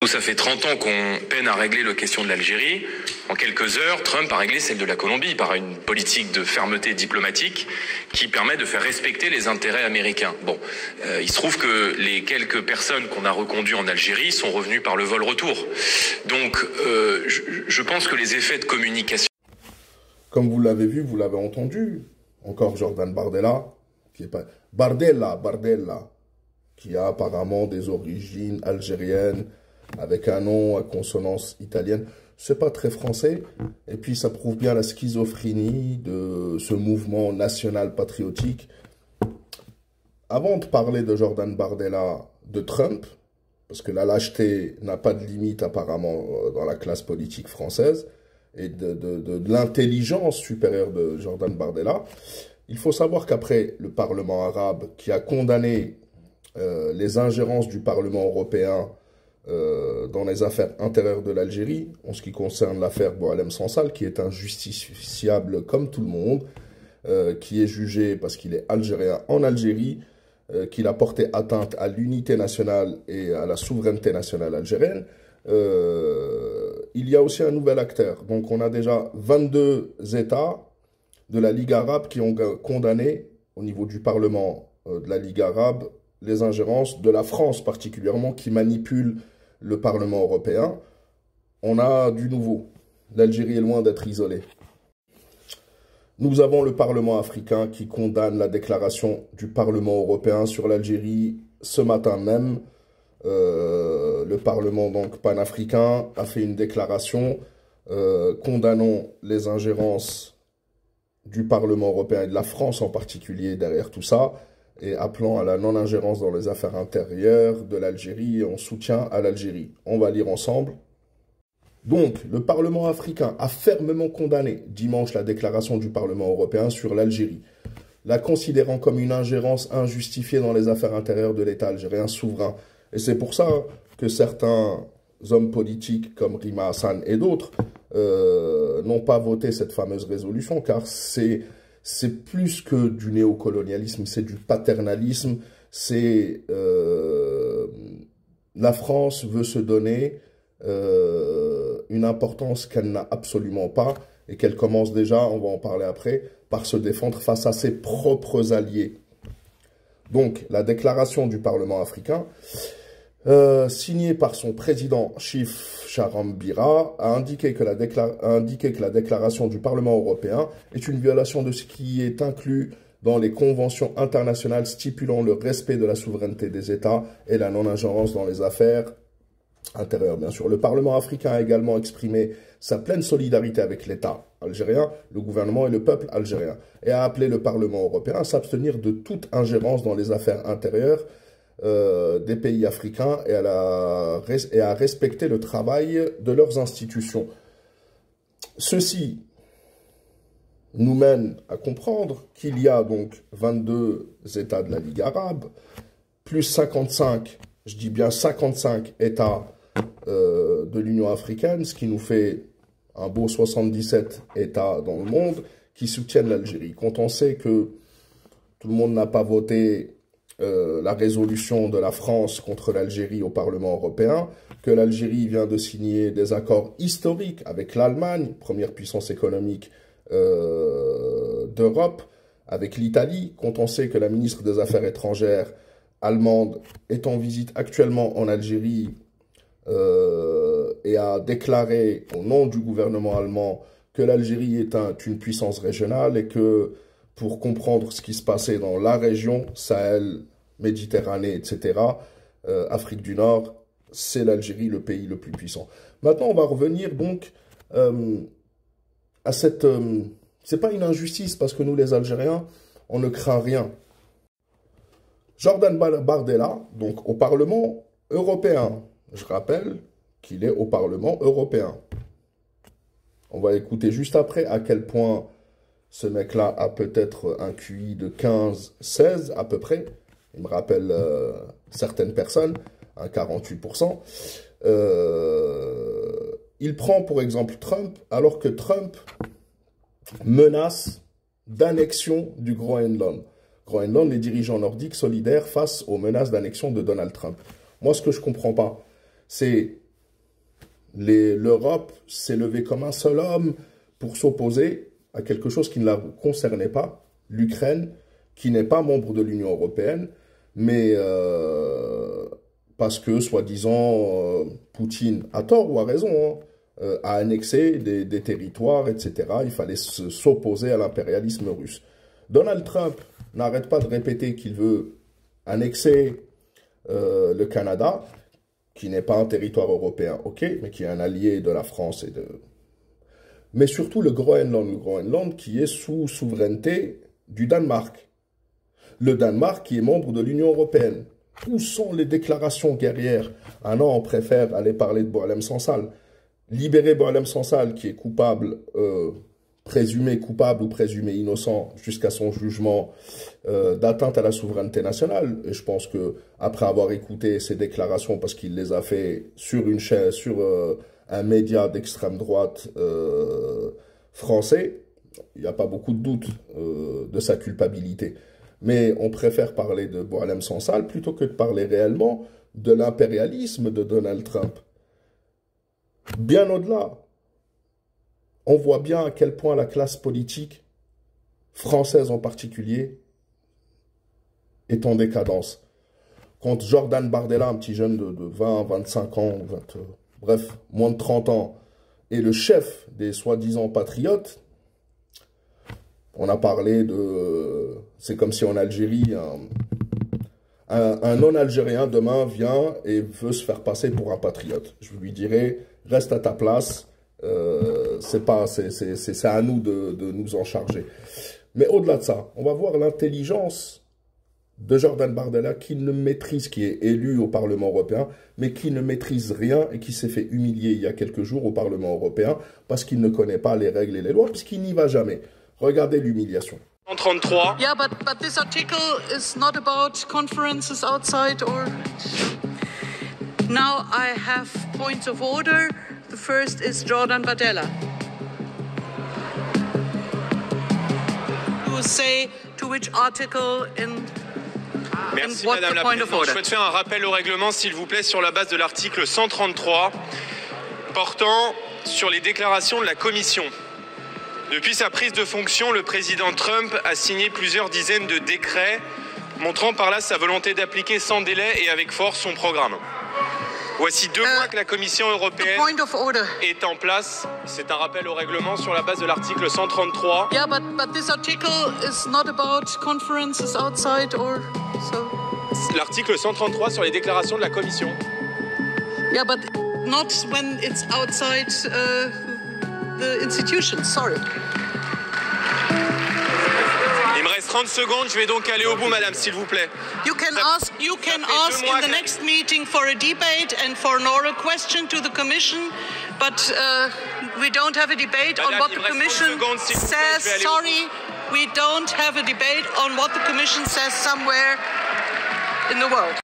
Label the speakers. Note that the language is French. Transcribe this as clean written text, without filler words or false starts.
Speaker 1: Nous, ça fait 30 ans qu'on peine à régler la question de l'Algérie. En quelques heures, Trump a réglé celle de la Colombie par une politique de fermeté diplomatique qui permet de faire respecter les intérêts américains. Bon, il se trouve que les quelques personnes qu'on a reconduites en Algérie sont revenues par le vol-retour. Donc, je pense que les effets de communication...
Speaker 2: Comme vous l'avez vu, vous l'avez entendu, encore Jordan Bardella, qui est pas... Bardella, qui a apparemment des origines algériennes, avec un nom à consonance italienne. C'est pas très français, et puis ça prouve bien la schizophrénie de ce mouvement national patriotique. Avant de parler de Jordan Bardella, de Trump, parce que la lâcheté n'a pas de limite apparemment dans la classe politique française, et de l'intelligence supérieure de Jordan Bardella, il faut savoir qu'après le Parlement arabe qui a condamné les ingérences du Parlement européen dans les affaires intérieures de l'Algérie, en ce qui concerne l'affaire Boualem Sansal, qui est injusticiable comme tout le monde, qui est jugé parce qu'il est algérien en Algérie, qu'il a porté atteinte à l'unité nationale et à la souveraineté nationale algérienne. Il y a aussi un nouvel acteur. Donc on a déjà 22 États de la Ligue arabe qui ont condamné, au niveau du Parlement de la Ligue arabe, les ingérences de la France particulièrement, qui manipule le Parlement européen. On a du nouveau. L'Algérie est loin d'être isolée. Nous avons le Parlement africain qui condamne la déclaration du Parlement européen sur l'Algérie ce matin même. Le Parlement donc panafricain a fait une déclaration condamnant les ingérences du Parlement européen et de la France en particulier derrière tout ça, et appelant à la non-ingérence dans les affaires intérieures de l'Algérie et en soutien à l'Algérie. On va lire ensemble. Donc, le Parlement africain a fermement condamné dimanche la déclaration du Parlement européen sur l'Algérie, la considérant comme une ingérence injustifiée dans les affaires intérieures de l'État algérien souverain. Et c'est pour ça que certains hommes politiques comme Rima Hassan et d'autres n'ont pas voté cette fameuse résolution, car c'est plus que du néocolonialisme, c'est du paternalisme, c'est... la France veut se donner une importance qu'elle n'a absolument pas, et qu'elle commence déjà, on va en parler après, par se défendre face à ses propres alliés. Donc, la déclaration du Parlement africain, signée par son président Chif Charambira, a indiqué que la déclaration du Parlement européen est une violation de ce qui est inclus dans les conventions internationales stipulant le respect de la souveraineté des États et la non-ingérence dans les affaires intérieures, bien sûr. Le Parlement africain a également exprimé sa pleine solidarité avec l'État algérien, le gouvernement et le peuple algérien, et a appelé le Parlement européen à s'abstenir de toute ingérence dans les affaires intérieures des pays africains et à respecter le travail de leurs institutions. Ceci nous mène à comprendre qu'il y a donc 22 États de la Ligue arabe, plus 55, je dis bien 55 États de l'Union africaine, ce qui nous fait un beau 77 États dans le monde qui soutiennent l'Algérie. Quand on sait que tout le monde n'a pas voté la résolution de la France contre l'Algérie au Parlement européen, que l'Algérie vient de signer des accords historiques avec l'Allemagne, première puissance économique d'Europe, avec l'Italie, quand on sait que la ministre des Affaires étrangères allemande est en visite actuellement en Algérie et a déclaré au nom du gouvernement allemand que l'Algérie est une puissance régionale et que pour comprendre ce qui se passait dans la région, Sahel, Méditerranée, etc., Afrique du Nord, c'est l'Algérie le pays le plus puissant. Maintenant, on va revenir donc à cette... c'est pas une injustice parce que nous, les Algériens, on ne craint rien. Jordan Bardella, donc au Parlement européen, je rappelle qu'il est au Parlement européen. On va écouter juste après à quel point ce mec-là a peut-être un QI de 15-16 à peu près. Il me rappelle certaines personnes, un 48%. Il prend pour exemple Trump, alors que Trump menace d'annexion du Groenland. Groenland, les dirigeants nordiques solidaires face aux menaces d'annexion de Donald Trump. Moi, ce que je ne comprends pas, c'est L'Europe s'est levée comme un seul homme pour s'opposer à quelque chose qui ne la concernait pas, l'Ukraine, qui n'est pas membre de l'Union européenne, mais parce que, soi-disant, Poutine, à tort ou à raison, a annexé des territoires, etc. Il fallait s'opposer à l'impérialisme russe. Donald Trump n'arrête pas de répéter qu'il veut annexer le Canada, qui n'est pas un territoire européen, ok, mais qui est un allié de la France et de... Mais surtout le Groenland qui est sous souveraineté du Danemark. Le Danemark qui est membre de l'Union européenne. Où sont les déclarations guerrières? Ah non, on préfère aller parler de Boualem Sansal. Libérer Boualem Sansal qui est coupable, présumé coupable ou présumé innocent jusqu'à son jugement d'atteinte à la souveraineté nationale. Et je pense que après avoir écouté ces déclarations, parce qu'il les a fait sur une chaîne, sur un média d'extrême droite français, il n'y a pas beaucoup de doute de sa culpabilité. Mais on préfère parler de Boualem Sansal plutôt que de parler réellement de l'impérialisme de Donald Trump. Bien au-delà, on voit bien à quel point la classe politique, française en particulier, est en décadence. Quand Jordan Bardella, un petit jeune de 20, 25 ans, bref, moins de 30 ans, est le chef des soi-disant patriotes, on a parlé de... C'est comme si en Algérie, un non-algérien demain vient et veut se faire passer pour un patriote. Je lui dirais, reste à ta place, c'est à nous de nous en charger. Mais au-delà de ça, on va voir l'intelligence de Jordan Bardella qui est élu au Parlement européen, mais qui ne maîtrise rien et qui s'est fait humilier il y a quelques jours au Parlement européen parce qu'il ne connaît pas les règles et les lois, puisqu'il n'y va jamais. Regardez l'humiliation.
Speaker 1: 133.
Speaker 3: Yeah, but this article is not about conferences outside or... Now I have points of order. The first is Jordan Bardella. You say to which article in...
Speaker 1: Merci Madame la Présidente. Je souhaite faire un rappel au règlement, s'il vous plaît, sur la base de l'article 133, portant sur les déclarations de la Commission. Depuis sa prise de fonction, le président Trump a signé plusieurs dizaines de décrets, montrant par là sa volonté d'appliquer sans délai et avec force son programme. Voici 2 mois que la Commission européenne est en place. C'est un rappel au règlement sur la base de l'article 133.
Speaker 3: Yeah, but this article is not about conferences outside or so.
Speaker 1: L'article 133 sur les déclarations de la Commission.
Speaker 3: Yeah, but not when it's outside the institution. Sorry.
Speaker 1: Il me reste 30 secondes, je vais donc aller au bout, madame, s'il vous plaît.
Speaker 3: You can ask in the next meeting for a debate and for an oral question to the Commission, but we don't have a debate on what the Commission says. Sorry, we don't have a debate on what the Commission says somewhere in the world.